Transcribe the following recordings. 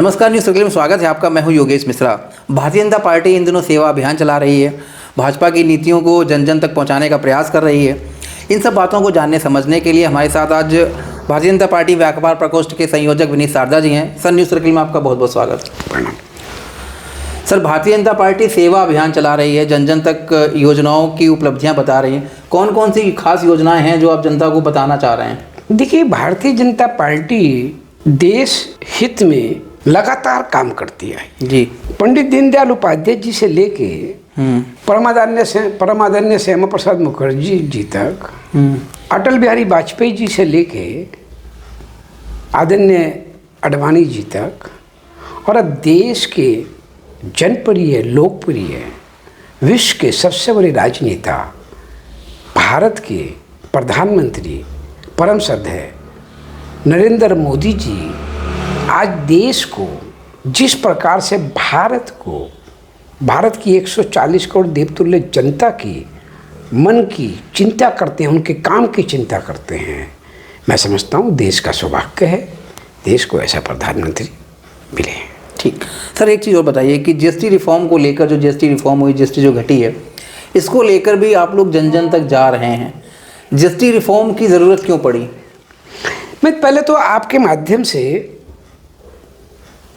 नमस्कार, news circle में स्वागत है आपका। मैं हूं योगेश मिश्रा। भारतीय जनता पार्टी इन दिनों सेवा अभियान चला रही है, भाजपा की नीतियों को जन जन तक पहुंचाने का प्रयास कर रही है। इन सब बातों को जानने समझने के लिए हमारे साथ आज भारतीय जनता पार्टी व्यापार प्रकोष्ठ के संयोजक विनीत शारदा जी हैं। सर, न्यूज़ सर्कल में आपका बहुत बहुत स्वागत। सर, भारतीय जनता पार्टी सेवा अभियान चला रही है, जन जन तक योजनाओं की उपलब्धियाँ बता रही हैं। कौन कौन सी खास योजनाएँ हैं जो आप जनता को बताना चाह रहे हैं? देखिए, भारतीय जनता पार्टी देश हित में लगातार काम करती है जी। पंडित दीनदयाल उपाध्याय जी से लेके परमादरणीय श्यामा प्रसाद मुखर्जी जी तक, अटल बिहारी वाजपेयी जी से लेके आदरणीय आडवाणी जी तक, और अब देश के जनप्रिय लोकप्रिय विश्व के सबसे बड़े राजनेता भारत के प्रधानमंत्री परम श्रद्धेय नरेंद्र मोदी जी आज देश को जिस प्रकार से भारत की 140 करोड़ देवतुल्य जनता की मन की चिंता करते हैं, उनके काम की चिंता करते हैं, मैं समझता हूँ देश का सौभाग्य है देश को ऐसा प्रधानमंत्री मिले। ठीक सर, एक चीज़ और बताइए कि जीएसटी रिफॉर्म को लेकर, जो जीएसटी रिफॉर्म हुई, जीएसटी जो घटी है, इसको लेकर भी आप लोग जन जन तक जा रहे हैं। जीएसटी रिफॉर्म की ज़रूरत क्यों पड़ी? मैं पहले तो आपके माध्यम से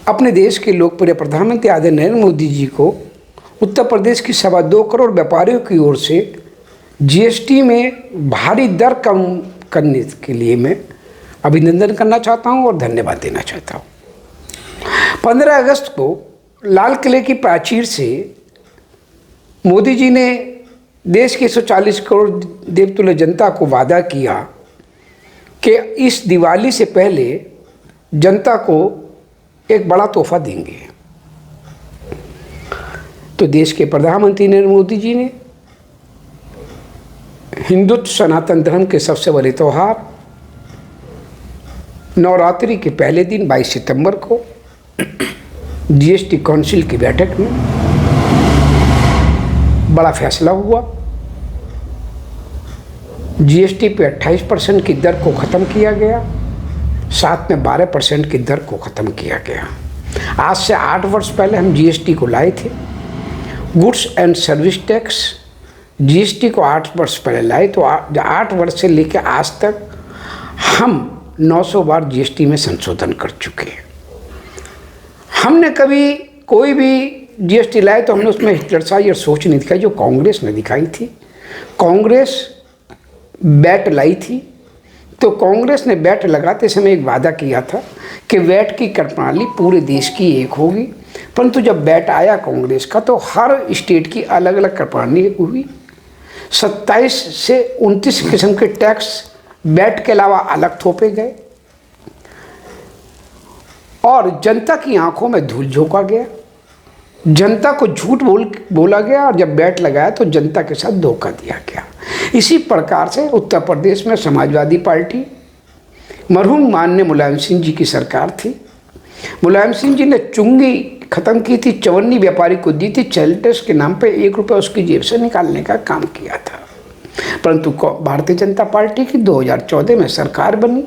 अपने देश के लोकप्रिय प्रधानमंत्री आदरणीय नरेंद्र मोदी जी को उत्तर प्रदेश की 2.25 करोड़ व्यापारियों की ओर से जीएसटी में भारी दर कम करने के लिए मैं अभिनंदन करना चाहता हूं और धन्यवाद देना चाहता हूं। 15 अगस्त को लाल किले की प्राचीर से मोदी जी ने देश की 140 करोड़ देवतुल्य जनता को वादा किया कि इस दिवाली से पहले जनता को एक बड़ा तोहफा देंगे। तो देश के प्रधानमंत्री नरेंद्र मोदी जी ने हिंदुत्व सनातन धर्म के सबसे बड़े त्यौहार नवरात्रि के पहले दिन 22 सितंबर को जीएसटी काउंसिल की बैठक में बड़ा फैसला हुआ। जीएसटी पे 28% की दर को ख़त्म किया गया, साथ में 12% की दर को ख़त्म किया गया। आज से 8 वर्ष पहले हम जीएसटी को लाए थे। Goods and service tax GST को 8 वर्ष पहले लाए, तो 8 वर्ष से लेकर आज तक हम 900 बार जीएसटी में संशोधन कर चुके हैं। हमने कभी कोई भी जीएसटी लाए तो हमने उसमें हिटलरशाही और सोच नहीं दिखाई जो कांग्रेस ने दिखाई थी। कांग्रेस वैट लाई थी, तो कांग्रेस ने वैट लगाते समय एक वादा किया था कि वैट की कर प्रणाली पूरे देश की एक होगी, परंतु जब वैट आया कांग्रेस का तो हर स्टेट की अलग अलग कर प्रणाली हुई। 27 से 29 किस्म के टैक्स वैट के अलावा अलग थोपे गए और जनता की आंखों में धूल झोंका गया, जनता को झूठ बोला गया, और जब वैट लगाया तो जनता के साथ धोखा दिया गया। इसी प्रकार से उत्तर प्रदेश में समाजवादी पार्टी, मरहूम माननीय मुलायम सिंह जी की सरकार थी। मुलायम सिंह जी ने चुंगी खत्म की थी, चवन्नी व्यापारी को दी थी, चैरिटेस के नाम पे 1 रुपया उसकी जेब से निकालने का काम किया था। परंतु भारतीय जनता पार्टी की 2014 में सरकार बनी।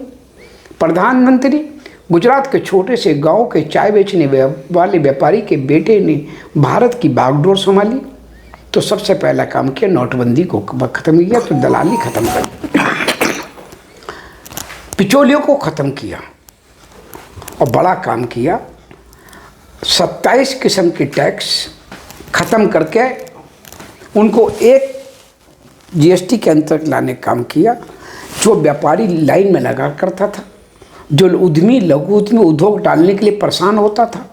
प्रधानमंत्री गुजरात के छोटे से गांव के चाय बेचने वाले व्यापारी के बेटे ने भारत की बागडोर संभाली, तो सबसे पहला काम किया नोटबंदी को ख़त्म किया, तो दलाली ख़त्म कर, बिचौलियों को ख़त्म किया और बड़ा काम किया। 27 किस्म के टैक्स ख़त्म करके उनको एक जीएसटी के अंतर्गत लाने का काम किया। जो व्यापारी लाइन में लगा करता था, जो उद्यमी लघु उद्यमी उद्योग डालने के लिए परेशान होता था,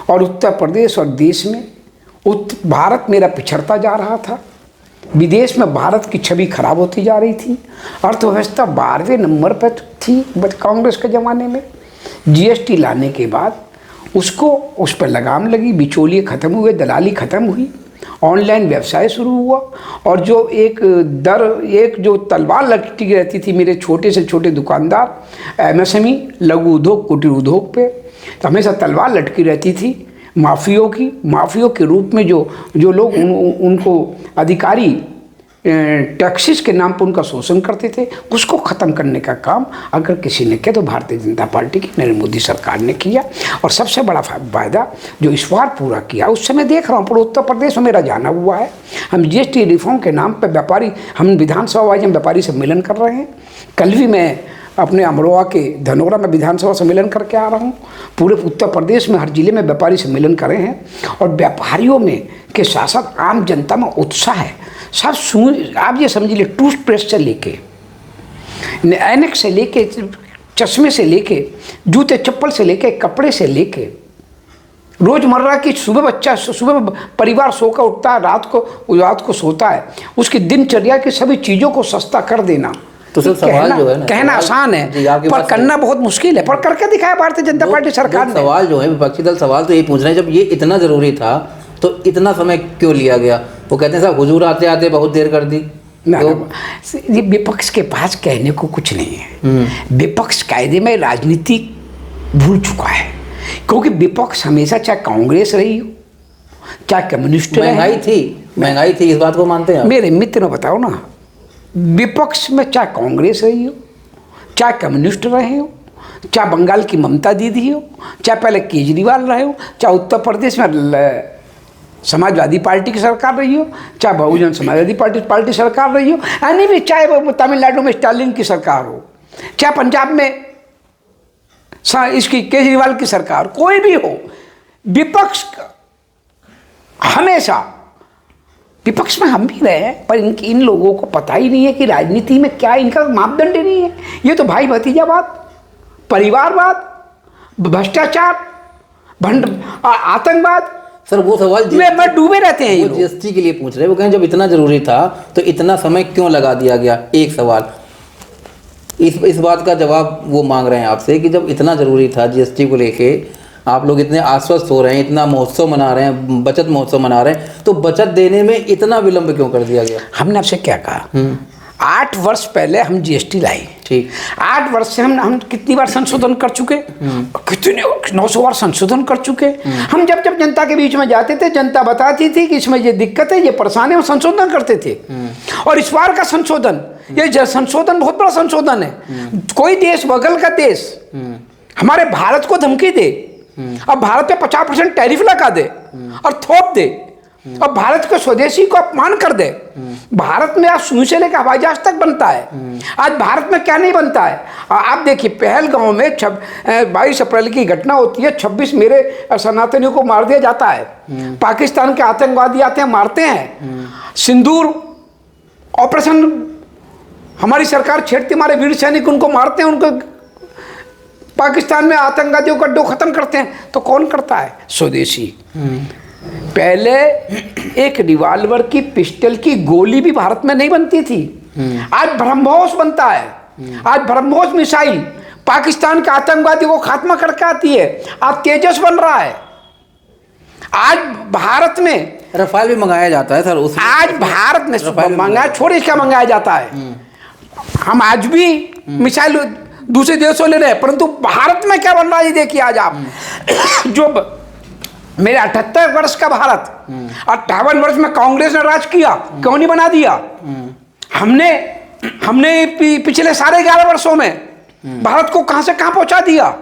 और उत्तर प्रदेश और देश में भारत मेरा पिछड़ता जा रहा था, विदेश में भारत की छवि खराब होती जा रही थी, अर्थव्यवस्था 12वें नंबर पर थी कांग्रेस के ज़माने में। जीएसटी लाने के बाद उस पर लगाम लगी, बिचौलिए ख़त्म हुए, दलाली ख़त्म हुई, ऑनलाइन व्यवसाय शुरू हुआ, और जो एक जो तलवार लटकी रहती थी मेरे छोटे से छोटे दुकानदार, एमएसएमई, लघु उद्योग, कुटीर उद्योग पे, तो हमेशा तलवार लटकी रहती थी माफियों के रूप में जो लोग उनको अधिकारी टैक्सेस के नाम पर उनका शोषण करते थे, उसको ख़त्म करने का काम अगर किसी ने किया तो भारतीय जनता पार्टी की नरेंद्र मोदी सरकार ने किया। और सबसे बड़ा वायदा जो इस बार पूरा किया, उस समय देख रहा हूँ पूरे उत्तर प्रदेश में मेरा जाना हुआ है। हम जीएसटी रिफॉर्म के नाम पर व्यापारी, हम विधानसभा वाइज हम व्यापारी सम्मेलन कर रहे हैं। कल भी मैं अपने अमरोहा के धनोरा में विधानसभा सम्मेलन करके आ रहा हूँ। पूरे उत्तर प्रदेश में हर जिले में व्यापारी सम्मेलन करे हैं और व्यापारियों में के साथ साथ आम जनता में उत्साह है। सब आप ये समझ लीजिए, टूथपेस्ट से लेके, ऐनक से लेके, चश्मे से लेके, जूते चप्पल से लेके, कपड़े से लेके, रोजमर्रा की सुबह परिवार सोकर उठता है, रात को सोता है, उसकी दिनचर्या की सभी चीज़ों को सस्ता कर देना। तो सर सवाल जो है ना, कहना आसान है पर करना बहुत मुश्किल है, पर करके दिखाया भारतीय जनता पार्टी सरकार ने। सवाल जो है विपक्षी दल सवाल तो ये पूछ रहे हैं, जब ये इतना जरूरी था तो इतना समय क्यों लिया गया? वो कहते हैं साहब हुजूर आते आते बहुत देर कर दी। तो ये विपक्ष के पास कहने को कुछ नहीं है। विपक्ष कायदे में राजनीति भूल चुका है, क्योंकि विपक्ष हमेशा चाहे कांग्रेस रही हो चाहे कम्युनिस्ट, महंगाई थी, इस बात को मानते हैं? मेरे मित्र ने बताओ ना, विपक्ष में चाहे कांग्रेस रही हो चाहे कम्युनिस्ट रहे हो, चाहे बंगाल की ममता दीदी हो, चाहे पहले केजरीवाल रहे हो, चाहे उत्तर प्रदेश में समाजवादी पार्टी की सरकार रही हो, चाहे बहुजन समाजवादी पार्टी सरकार रही हो, यानी भी चाहे तमिलनाडु में स्टालिन की सरकार हो, चाहे पंजाब में इसकी केजरीवाल की सरकार, कोई भी हो, विपक्ष हमेशा, विपक्ष में हम भी रहे हैं, पर इन लोगों को पता ही नहीं है कि राजनीति में क्या इनका मापदंड नहीं है। ये तो भाई भतीजावाद, परिवारवाद, भ्रष्टाचार, आतंकवाद, सर वो सवाल में डूबे रहते हैं। वो जीएसटी के लिए पूछ रहे हैं, वो कहें जब इतना जरूरी था तो इतना समय क्यों लगा दिया गया? एक सवाल, इस बात का जवाब वो मांग रहे हैं आपसे कि जब इतना जरूरी था जीएसटी को लेके, आप लोग इतने आश्वस्त हो रहे हैं, इतना महोत्सव मना रहे हैं, बचत महोत्सव मना रहे हैं, तो बचत देने में इतना विलंब क्यों कर दिया गया? हमने आपसे क्या कहा? 8 वर्ष पहले हम जीएसटी लाए, ठीक, 8 वर्ष से हम कितनी बार संशोधन कर चुके, कितने 900 बार संशोधन कर चुके। हम जब जनता के बीच में जाते थे, जनता बताती थी कि इसमें ये दिक्कत है, ये परेशानी है, हम संशोधन करते थे। और इस बार का संशोधन, ये संशोधन बहुत बड़ा संशोधन है। कोई देश, बगल का देश हमारे भारत को धमकी दे, अब भारत पे 50% टैरिफ लगा दे और थोप दे, और भारत के स्वदेशी को अपमान कर दे। भारत में आज सुई से लेकर हवाई जहाज तक बनता है। आज भारत में क्या नहीं बनता है? आप देखिए, पहलगांव में 22 अप्रैल की घटना होती है, 26 मेरे सनातनियों को मार दिया जाता है। पाकिस्तान के आतंकवादी आते हैं, मारते हैं। सिंदूर ऑपरेशन हमारी सरकार छेड़ती, हमारे वीर सैनिक उनको मारते हैं, उनको पाकिस्तान में आतंकवादियों का अड्डा खत्म करते हैं। तो कौन करता है? स्वदेशी। पहले एक रिवॉल्वर की, पिस्टल की गोली भी भारत में नहीं बनती थी। आज ब्रह्मोस बनता है। आज ब्रह्मोस मिसाइल पाकिस्तान के आतंकवादियों को खात्मा करके आती है। आज तेजस बन रहा है। आज भारत में रफाल भी मंगाया जाता है सर। आज भारत में मंगाया, छोड़िए क्या मंगाया जाता है। हम आज भी मिसाइल दूसरे देशों ले रहे हैं, परंतु भारत में क्या बन रहा है देखिए। आज आप जो मेरे 78 वर्ष का भारत, 58 वर्ष में कांग्रेस ने राज किया, क्यों नहीं बना दिया? हमने पिछले साढ़े 11 वर्षों में भारत को कहां से कहां पहुंचा दिया।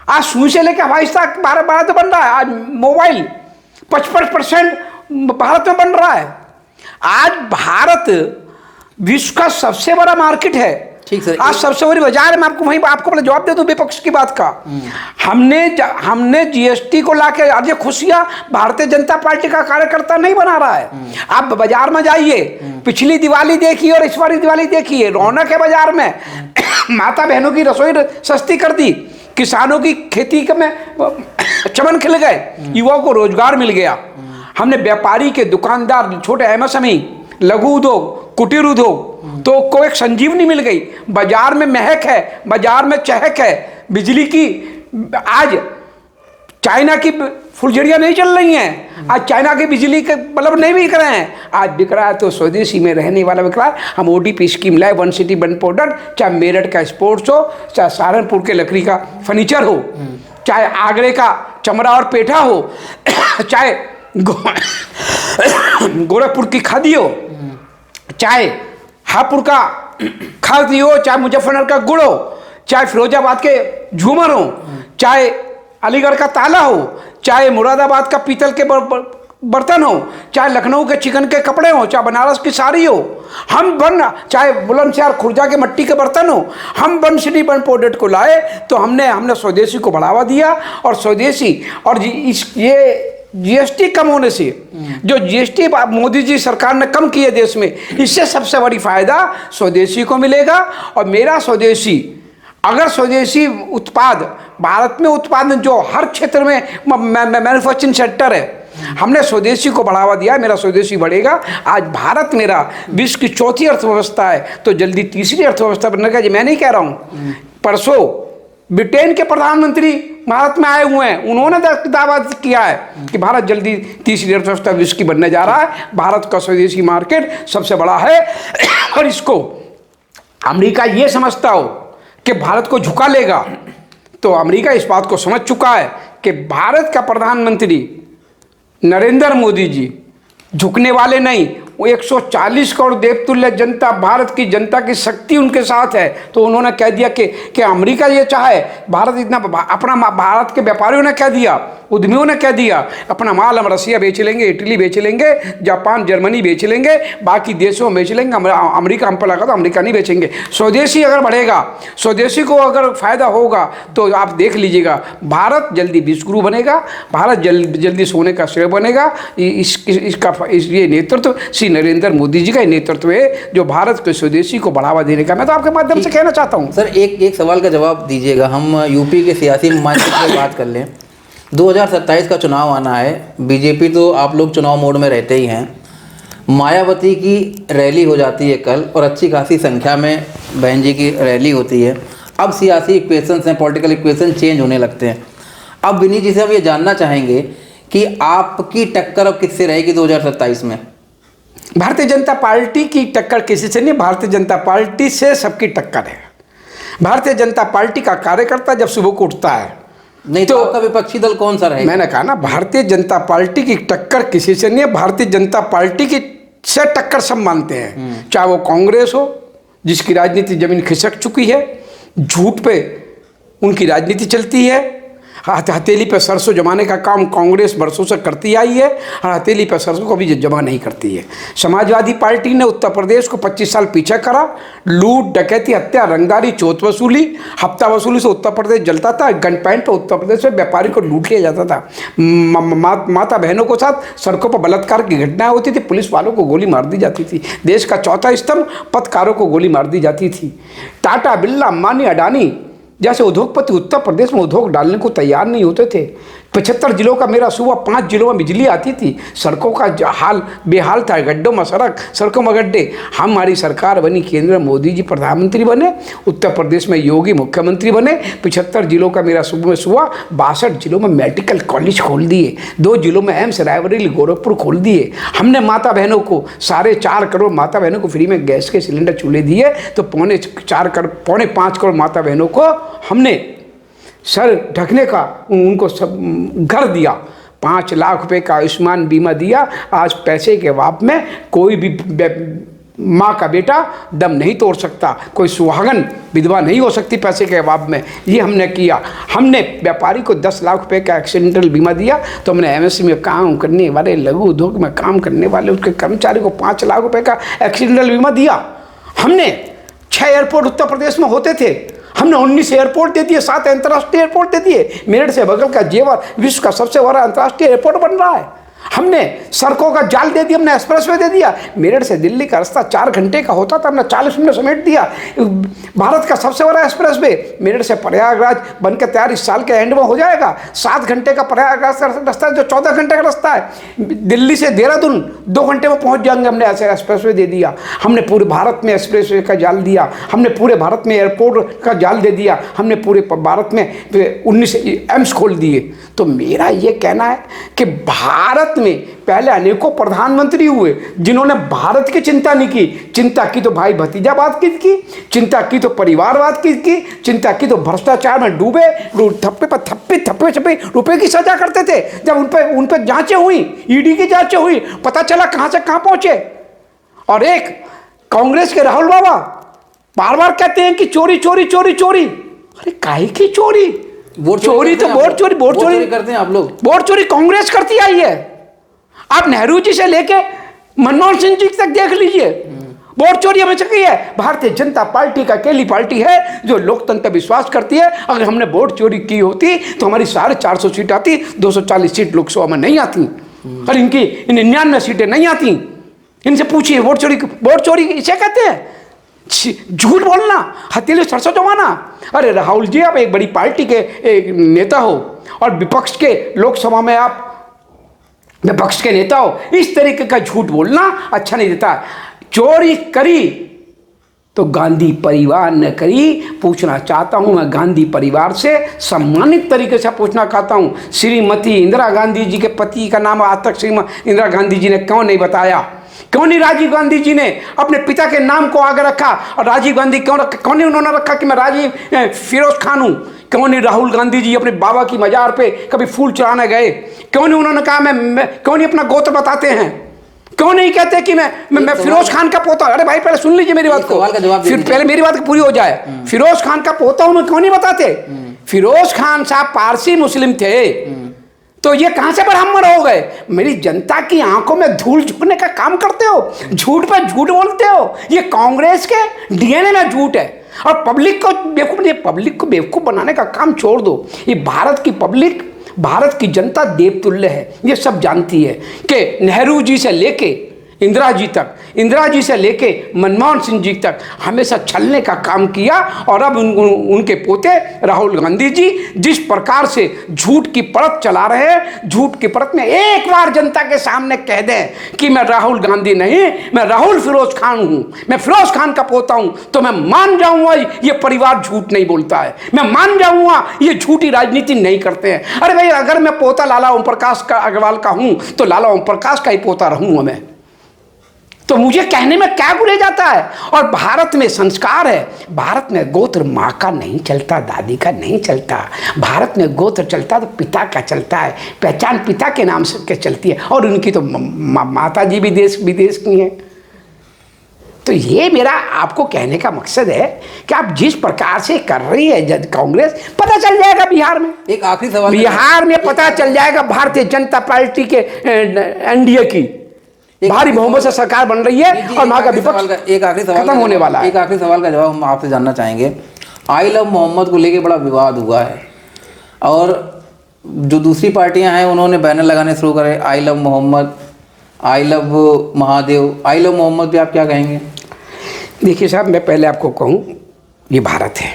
आज सुई से लेकर हवाई तक भारत बन रहा है। आज मोबाइल 55% भारत में बन रहा है। आज भारत विश्व का सबसे बड़ा मार्केट है। ठीक सर, आज सबसे बड़ी बाजार में आपको पहले जवाब दे दूं विपक्ष की बात का। हमने जीएसटी को लाके आज ये खुशियां भारतीय जनता पार्टी का कार्यकर्ता नहीं बना रहा है। आप बाजार में जाइए, पिछली दिवाली देखिए और इस बार दिवाली देखिए, रौनक है बाजार में। माता बहनों की रसोई सस्ती कर दी, किसानों की खेती में चमन खिल गए, युवाओं को रोजगार मिल गया। हमने व्यापारी के, दुकानदार, छोटे एमएसएमई, लघु उद्योग, कुटीर उद्योग तो को एक संजीवनी मिल गई। बाजार में महक है, बाजार में चहक है। बिजली की आज चाइना की फुलझड़ियाँ नहीं चल रही हैं। आज चाइना की बिजली के बल्ब नहीं बिक रहे हैं। आज बिक रहा है तो स्वदेशी में रहने वाला बिक रहा है। हम ओडीपी स्कीम लाए, 1 सिटी 1 प्रोडक्ट, चाहे मेरठ का स्पोर्ट्स हो, चाहे सहारनपुर के लकड़ी का फर्नीचर हो, चाहे आगरे का चमड़ा और पेठा हो, चाहे गोरखपुर की खादी हो, चाहे हापुड़ का खादी हो, चाहे मुजफ्फरनगर का गुड़ हो, चाहे फिरोजाबाद के झूमर हो, चाहे अलीगढ़ का ताला हो, चाहे मुरादाबाद का पीतल के बर्तन हो, चाहे लखनऊ के चिकन के कपड़े हो, चाहे बनारस की साड़ी हो, हम बन, चाहे बुलंदशहर खुर्जा के मिट्टी के बर्तन हो, हम बन सिटी बन प्रोडक्ट को लाए। तो हमने स्वदेशी को बढ़ावा दिया। और स्वदेशी और ये जीएसटी कम होने से, जो जीएसटी मोदी जी सरकार ने कम किए देश में, इससे सबसे बड़ी फायदा स्वदेशी को मिलेगा। और मेरा स्वदेशी, अगर स्वदेशी उत्पाद भारत में उत्पादन जो हर क्षेत्र में मैन्युफैक्चरिंग सेक्टर है, हमने स्वदेशी को बढ़ावा दिया, मेरा स्वदेशी बढ़ेगा। आज भारत मेरा विश्व की चौथी अर्थव्यवस्था है, तो जल्दी तीसरी अर्थव्यवस्था बनने का, मैं नहीं कह रहा हूँ। परसों ब्रिटेन के प्रधानमंत्री भारत में आए हुए हैं, उन्होंने दावा किया है कि भारत जल्दी तीसरी अर्थव्यवस्था विश्व की बनने जा रहा है। भारत का स्वदेशी मार्केट सबसे बड़ा है। और इसको अमेरिका ये समझता हो कि भारत को झुका लेगा, तो अमेरिका इस बात को समझ चुका है कि भारत का प्रधानमंत्री नरेंद्र मोदी जी झुकने वाले नहीं। वो 140 करोड़ देवतुल्य जनता, भारत की जनता की शक्ति उनके साथ है। तो उन्होंने कह दिया कि अमेरिका ये चाहे, भारत इतना अपना, भारत के व्यापारियों ने कह दिया, उद्यमियों ने कह दिया, अपना माल हम रसिया बेच लेंगे, इटली बेच लेंगे, जापान जर्मनी बेच लेंगे, बाकी देशों में बेच लेंगे, अमेरिका हम पर लगा तो अमेरिका नहीं बेचेंगे। स्वदेशी अगर बढ़ेगा, स्वदेशी को अगर फायदा होगा, तो आप देख लीजिएगा भारत जल्दी विश्वगुरु बनेगा, भारत जल्दी सोने का शेर बनेगा। ये नेतृत्व श्री नरेंद्र मोदी जी का नेतृत्व है, जो भारत के स्वदेशी को बढ़ावा देने का। मैं तो आपके माध्यम से कहना चाहता हूँ। सर, एक सवाल का जवाब दीजिएगा। हम यूपी के सियासी मामले की बात कर लें। 2027 का चुनाव आना है। बीजेपी तो आप लोग चुनाव मोड में रहते ही हैं। मायावती की रैली हो जाती है कल, और अच्छी खासी संख्या में बहन जी की रैली होती है। अब सियासी इक्वेशंस हैं, पॉलिटिकल इक्वेशन चेंज होने लगते हैं। अब विनीत जी से हम ये जानना चाहेंगे कि आपकी टक्कर अब किससे रहेगी 2027 में? भारतीय जनता पार्टी की टक्कर किसी से नहीं, भारतीय जनता पार्टी से सबकी टक्कर है। भारतीय जनता पार्टी का कार्यकर्ता जब सुबह को उठता है, नहीं तो आपका विपक्षी दल कौन सा रहेगा? मैंने कहा ना, भारतीय जनता पार्टी की टक्कर किसी से नहीं है। भारतीय जनता पार्टी की से टक्कर सब मानते हैं, चाहे वो कांग्रेस हो, जिसकी राजनीति जमीन खिसक चुकी है, झूठ पे उनकी राजनीति चलती है। हथेली पर सरसों जमाने का काम कांग्रेस बरसों से करती आई है, और हथेली पर सरसों को भी जमा नहीं करती है। समाजवादी पार्टी ने उत्तर प्रदेश को 25 साल पीछे करा। लूट, डकैती, हत्या, रंगदारी, चौथ वसूली, हफ्ता वसूली से उत्तर प्रदेश जलता था। गन पॉइंट पर उत्तर प्रदेश में व्यापारी को लूट लिया जाता था। माता बहनों के साथ सड़कों पर बलात्कार की घटनाएं होती थी, पुलिस वालों को गोली मार दी जाती थी। देश का चौथा स्तंभ पत्रकारों को गोली मार दी जाती थी। टाटा, बिरला, अंबानी, अडानी जैसे उद्योगपति उत्तर प्रदेश में उद्योग डालने को तैयार नहीं होते थे। 75 जिलों का मेरा सूबा, 5 जिलों में बिजली आती थी। सड़कों का हाल बेहाल था, गड्ढों में सड़कों में गड्ढे। हमारी सरकार बनी, केंद्र में मोदी जी प्रधानमंत्री बने, उत्तर प्रदेश में योगी मुख्यमंत्री बने। 75 जिलों का मेरा सूबा, 62 जिलों में मेडिकल कॉलेज खोल दिए, 2 जिलों में एम्स रायबरेली गोरखपुर खोल दिए। हमने माता बहनों को 4.5 करोड़ माता बहनों को फ्री में गैस के सिलेंडर चूल्हे दिए। तो 5.25 करोड़ माता बहनों को हमने सर ढकने का उनको सब घर दिया। 5 लाख रुपए का आयुष्मान बीमा दिया। आज पैसे के अभाव में कोई भी माँ का बेटा दम नहीं तोड़ सकता, कोई सुहागन विधवा नहीं हो सकती पैसे के अभाव में। ये हमने किया। हमने व्यापारी को 10 लाख रुपए का एक्सीडेंटल बीमा दिया। तो हमने एमएसएमई में काम करने वाले, लघु उद्योग में काम करने वाले उसके कर्मचारी को 5 लाख रुपए का एक्सीडेंटल बीमा दिया। हमने 6 एयरपोर्ट उत्तर प्रदेश में होते थे, हमने 19 एयरपोर्ट दे दिए, 7 अंतर्राष्ट्रीय एयरपोर्ट दे दिए। मेरठ से बगल का जेवर विश्व का सबसे बड़ा अंतर्राष्ट्रीय एयरपोर्ट बन रहा है। हमने सड़कों का जाल दे दिया, हमने एक्सप्रेसवे दे दिया। मेरठ से दिल्ली का रास्ता 4 घंटे का होता था, हमने 40 मिनट समेट दिया। भारत का सबसे बड़ा एक्सप्रेसवे मेरठ से प्रयागराज बनकर तैयार इस साल के एंड में हो जाएगा। 7 घंटे का प्रयागराज का रास्ता है, जो 14 घंटे का रास्ता है। दिल्ली से देहरादून 2 घंटे में पहुंच जाएंगे, हमने ऐसे एक्सप्रेसवे दे दिया। हमने पूरे भारत में एक्सप्रेसवे का जाल दिया, हमने पूरे भारत में एयरपोर्ट का जाल दे दिया, हमने पूरे भारत में 19 एम्स खोल दिए। तो मेरा ये कहना है कि भारत में पहले अनेकों प्रधानमंत्री हुए जिन्होंने भारत की चिंता नहीं की। चिंता की तो भाई भतीजावाद की, चिंता की तो परिवारवाद की, चिंता की तो भ्रष्टाचार में डूबे, थप्पे पर थप्पे रुपए की सजा करते थे। जब उन पे जांचें हुई, ईडी की जांचें हुई, पता चला कहां से कहां पहुंचे। और एक कांग्रेस के राहुल बाबा बार बार कहते हैं कि चोरी चोरी चोरी चोरी। अरे काहे की चोरी? वोट चोरी तो वोट चोरी करते हैं आप लोग। वोट चोरी कांग्रेस करती आई है। आप नेहरू जी से लेके मनमोहन सिंह जी तक देख लीजिए, वोट चोरी हमेशा की है। भारतीय जनता पार्टी का अकेली पार्टी है जो लोकतंत्र पर विश्वास करती है। अगर हमने वोट चोरी की होती तो हमारी 450 सीट आती, 240 सीट लोकसभा में नहीं आती, और इनकी 99 सीटें नहीं आती। इनसे पूछिए वोट चोरी इसे कहते हैं? झूठ बोलना, हथेली सरसों जमाना। अरे राहुल जी, आप एक बड़ी पार्टी के एक नेता हो और विपक्ष के लोकसभा में आप विपक्ष के नेता हो, इस तरीके का झूठ बोलना अच्छा नहीं देता। चोरी करी तो गांधी परिवार ने करी। पूछना चाहता हूं मैं गांधी परिवार से, सम्मानित तरीके से पूछना चाहता हूं, श्रीमती इंदिरा गांधी जी के पति का नाम आज तक श्रीमती इंदिरा गांधी जी ने क्यों नहीं बताया? क्यों नहीं राजीव गांधी जी ने अपने पिता के नाम को आगे रखा? और राजीव गांधी क्यों नहीं उन्होंने रखा कि मैं राजीव फिरोज खान हूं? क्यों नहीं राहुल गांधी जी अपने बाबा की मजार पे कभी फूल चढ़ाने गए? क्यों नहीं उन्होंने कहा मैं क्यों नहीं अपना गोत्र बताते हैं? क्यों नहीं कहते कि मैं फिरोज खान का पोता? अरे भाई पहले सुन लीजिए मेरी बात को, फिर पहले मेरी बात पूरी हो जाए। फिरोज खान का पोता हूं मैं, क्यों नहीं बताते? फिरोज खान साहब पारसी मुस्लिम थे, तो ये कहां से ब्राह्मण हो गए? मेरी जनता की आंखों में धूल झोंकने का काम करते हो, झूठ पे झूठ बोलते हो। ये कांग्रेस के डीएनए में झूठ है। और पब्लिक को बेवकूफ बनाने का काम छोड़ दो। ये भारत की पब्लिक, भारत की जनता देवतुल्य है, ये सब जानती है कि नेहरू जी से लेके इंदिरा जी से लेके मनमोहन सिंह जी तक हमेशा छलने का काम किया। और अब उनके पोते राहुल गांधी जी जिस प्रकार से झूठ की परत चला रहे हैं, झूठ की परत में एक बार जनता के सामने कह दें कि मैं राहुल गांधी नहीं, मैं राहुल फिरोज खान हूं, मैं फिरोज खान का पोता हूं, तो मैं मान जाऊंगा ये परिवार झूठ नहीं बोलता है, मैं मान जाऊंगा ये झूठी राजनीति नहीं करते हैं। अरे भाई, अगर मैं पोता लाला ओम प्रकाश का अग्रवाल का हूं तो लाला ओम प्रकाश का ही पोता रहूंगा मैं, तो मुझे कहने में क्या बुरे जाता है? और भारत में संस्कार है, भारत में गोत्र माँ का नहीं चलता, दादी का नहीं चलता, भारत में गोत्र चलता तो पिता का चलता है, पहचान पिता के नाम से के चलती है। और उनकी तो माता जी भी देश विदेश की हैं। तो ये मेरा आपको कहने का मकसद है कि आप जिस प्रकार से कर रही है कांग्रेस, पता चल जाएगा बिहार में। एक आखिरी सवाल, बिहार में पता चल जाएगा भारतीय जनता पार्टी के एनडीए की भारी बहुमत से सरकार बन रही है और वहां का विपक्ष एक आखिरी सवाल खत्म होने वाला है। एक आखिरी सवाल का जवाब हम आपसे जानना चाहेंगे। आई लव मोहम्मद को लेके बड़ा विवाद हुआ है और जो दूसरी पार्टियां हैं उन्होंने बैनर लगाने शुरू करे, I love Muhammad, I love Mahadev. I love Muhammad पे आप क्या कहेंगे? देखिए साहब, मैं पहले आपको कहूं, ये भारत है।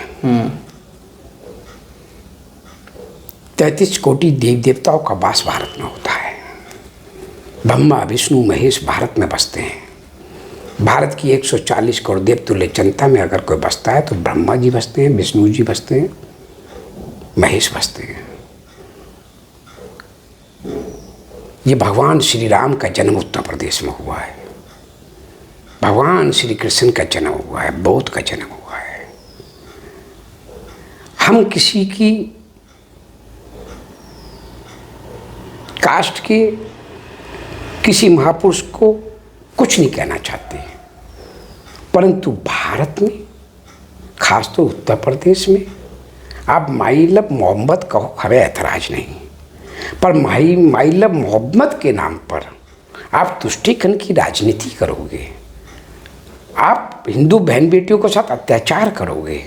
33 कोटि देव देवताओं का वास भारत में होता है। ब्रह्मा विष्णु महेश भारत में बसते हैं। भारत की 140 करोड़ देवतुल्य जनता में अगर कोई बसता है तो ब्रह्मा जी बसते हैं, विष्णु जी बसते हैं, महेश बसते हैं। ये भगवान श्री राम का जन्म उत्तर प्रदेश में हुआ है, भगवान श्री कृष्ण का जन्म हुआ है, बौद्ध का जन्म हुआ है। हम किसी की कास्ट के किसी महापुरुष को कुछ नहीं कहना चाहते, परंतु भारत में, खासतौर उत्तर प्रदेश में, आप माई लव मोहम्मद कहो, हमें ऐतराज नहीं, पर माई लव मोहम्मद के नाम पर आप तुष्टीकरण की राजनीति करोगे, आप हिंदू बहन बेटियों के साथ अत्याचार करोगे,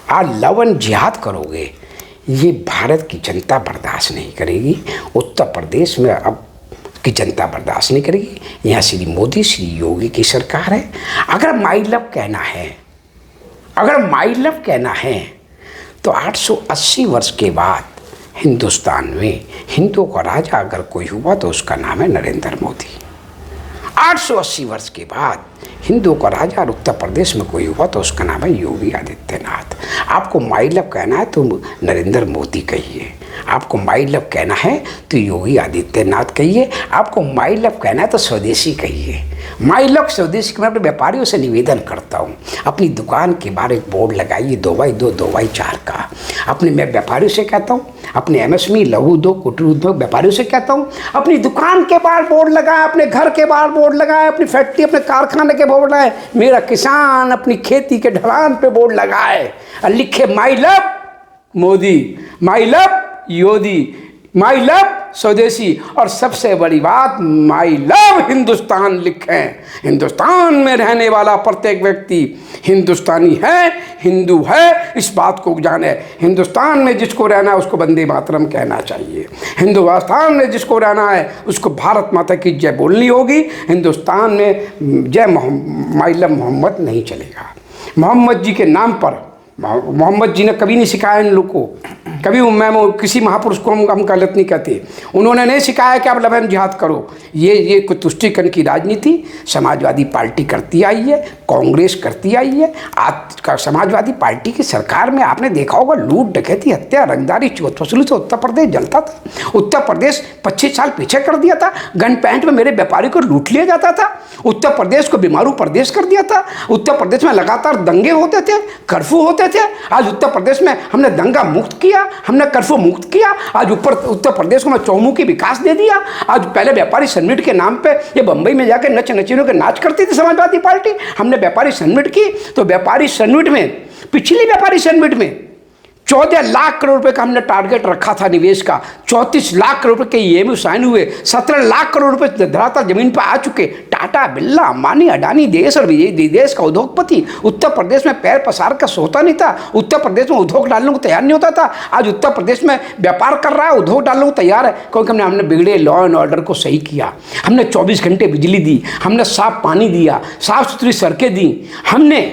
आप लव एंड जिहाद करोगे, ये भारत की जनता बर्दाश्त नहीं करेगी। उत्तर प्रदेश में अब की जनता बर्दाश्त नहीं करेगी। यहाँ श्री मोदी, श्री योगी की सरकार है। अगर माई लव कहना है, अगर माई लव कहना है तो 880 वर्ष के बाद हिंदुस्तान में हिंदुओं का राजा अगर कोई हुआ तो उसका नाम है नरेंद्र मोदी। 880 वर्ष के बाद हिंदुओं का राजा और उत्तर प्रदेश में कोई हुआ तो उसका नाम है योगी आदित्यनाथ। आपको माई लव कहना है तो नरेंद्र मोदी कहिए, आपको माई लव कहना है तो योगी आदित्यनाथ कहिए, आपको माई लव कहना है तो स्वदेशी कहिए। माई लव स्वदेशी, मैं अपने व्यापारियों से निवेदन करता हूँ, अपनी दुकान के बाहर एक बोर्ड लगाइए 2x2 2x4 का। अपने मैं व्यापारियों से कहता हूँ, अपने एमएसएमई लघु उद्योग कुटीर उद्योग व्यापारियों से कहता हूँ, अपनी दुकान के बाहर बोर्ड लगाए, अपने घर के बाहर बोर्ड लगाए, अपनी फैक्ट्री अपने कारखाने के बोर्ड लगाए, मेरा किसान अपनी खेती के ढलान पे बोर्ड लगाए और लिखे my love Modi, my love Yogi, my love स्वदेशी, और सबसे बड़ी बात माई लव हिंदुस्तान लिखें। हिंदुस्तान में रहने वाला प्रत्येक व्यक्ति हिंदुस्तानी है, हिंदू है, इस बात को जाने। हिंदुस्तान में जिसको रहना है उसको वंदे मातरम कहना चाहिए। हिंदुस्तान में जिसको रहना है उसको भारत माता की जय बोलनी होगी। हिंदुस्तान में जय माई लव मोहम्मद नहीं चलेगा। मोहम्मद जी के नाम पर, मोहम्मद जी ने कभी नहीं सिखाया इन लोग को, कभी मैं किसी महापुरुष को हम गलत नहीं कहते, उन्होंने नहीं सिखाया कि आप लबैन जिहाद करो। ये कोई तुष्टिकरण की राजनीति समाजवादी पार्टी करती आई है, कांग्रेस करती आई है। आज का समाजवादी पार्टी की सरकार में आपने देखा होगा लूट डकैती हत्या रंगदारी चोट वसूली से उत्तर प्रदेश जलता था। उत्तर प्रदेश 25 साल पीछे कर दिया था। गन पैंट में मेरे व्यापारी को लूट लिया जाता था। उत्तर प्रदेश को बीमारू प्रदेश कर दिया था। उत्तर प्रदेश में लगातार दंगे होते थे, कर्फ्यू होते थे। आज उत्तर प्रदेश में हमने दंगा मुक्त किया, हमने कर्फ्यू मुक्त किया। आज उत्तर प्रदेश को मैं चौमुखी विकास दे दिया। आज पहले व्यापारी समिट के नाम पे ये बंबई में जाके नचनियों के नाच करती थी समाजवादी पार्टी। हमने व्यापारी समिट की तो व्यापारी समिट में, पिछली व्यापारी समिट में 14 लाख करोड़ रुपए का हमने टारगेट रखा था निवेश का। 34 लाख करोड़ रुपए के EMU साइन हुए। 17 लाख करोड़ रुपए धरातल जमीन पर आ चुके। टाटा, बिरला, अंबानी, अडानी देश और विदेश का उद्योगपति उत्तर प्रदेश में पैर पसार कर सोता नहीं था। उत्तर प्रदेश में उद्योग डालने को तैयार नहीं होता था। आज उत्तर प्रदेश में व्यापार कर रहा है, उद्योग डालने को तैयार है, क्योंकि हमने बिगड़े लॉ एंड ऑर्डर को सही किया। हमने 24 घंटे बिजली दी, हमने साफ पानी दिया, साफ सुथरी सड़कें दी। हमने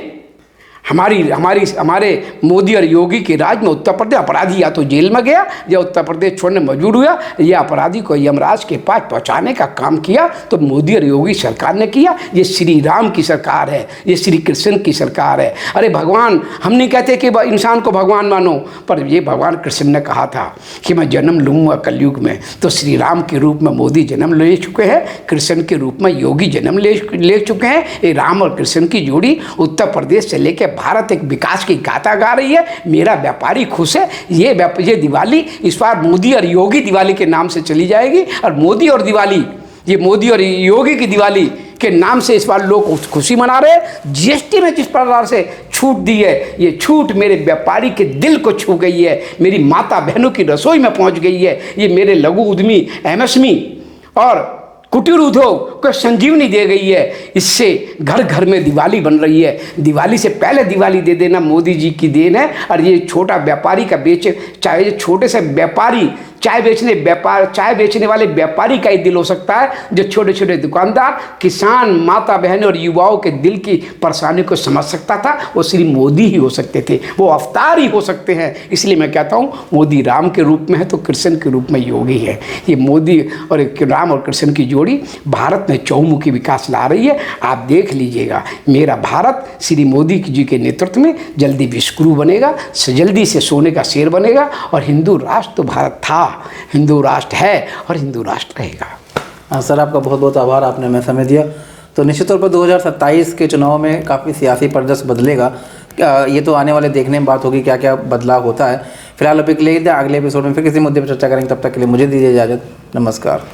हमारे मोदी और योगी के राज में उत्तर प्रदेश अपराधी या तो जेल में गया या उत्तर प्रदेश छोड़ने मजबूर हुआ, या अपराधी को यमराज के पास पहुंचाने का काम किया तो मोदी और योगी सरकार ने किया। ये श्री राम की सरकार है, ये श्री कृष्ण की सरकार है। अरे भगवान, हम नहीं कहते कि इंसान को भगवान मानो, पर ये भगवान कृष्ण ने कहा था कि मैं जन्म लूँगा कलयुग में, तो श्री राम के रूप में मोदी जन्म ले चुके हैं, कृष्ण के रूप में योगी जन्म ले चुके हैं। ये राम और कृष्ण की जोड़ी उत्तर प्रदेश से लेकर भारत एक विकास की गाथा गा रही है। मेरा व्यापारी खुश है। ये दिवाली इस बार मोदी और योगी दिवाली के नाम से चली जाएगी, और मोदी और दिवाली, ये मोदी और योगी की दिवाली के नाम से इस बार लोग खुशी मना रहे हैं। जीएसटी में जिस प्रकार से छूट दी है, ये छूट मेरे व्यापारी के दिल को छू गई है, मेरी माता बहनों की रसोई में पहुंच गई है। ये मेरे लघु उद्यमी, एमएसएमई और कुटीर उद्योग को संजीवनी दे गई है। इससे घर घर में दिवाली बन रही है। दिवाली से पहले दिवाली दे देना मोदी जी की देन है। और ये छोटा व्यापारी का चाहे छोटे से व्यापारी, चाय बेचने वाले व्यापारी का ही दिल हो सकता है, जो छोटे छोटे दुकानदार, किसान, माता बहनों और युवाओं के दिल की परेशानी को समझ सकता था। वो श्री मोदी ही हो सकते थे, वो अवतार ही हो सकते हैं। इसलिए मैं कहता हूँ मोदी राम के रूप में है तो कृष्ण के रूप में योगी है। ये मोदी और राम और कृष्ण की जोड़ी भारत में चौमुखी विकास ला रही है। आप देख लीजिएगा, मेरा भारत श्री मोदी जी के नेतृत्व में जल्दी विश्वगुरु बनेगा, जल्दी से सोने का शेर बनेगा। और हिंदू राष्ट्र तो भारत था, हिंदू राष्ट्र है और हिंदू राष्ट्र रहेगा। हाँ सर, आपका बहुत बहुत आभार, आपने हमें समय दिया। तो निश्चित तौर पर 2027 के चुनाव में काफ़ी सियासी परिदृश्य बदलेगा। ये तो आने वाले देखने में बात होगी क्या क्या बदलाव होता है। फिलहाल अभी के लिए अगले एपिसोड में फिर किसी मुद्दे पर चर्चा करेंगे। तब तक के लिए मुझे दीजिए इजाज़त। नमस्कार।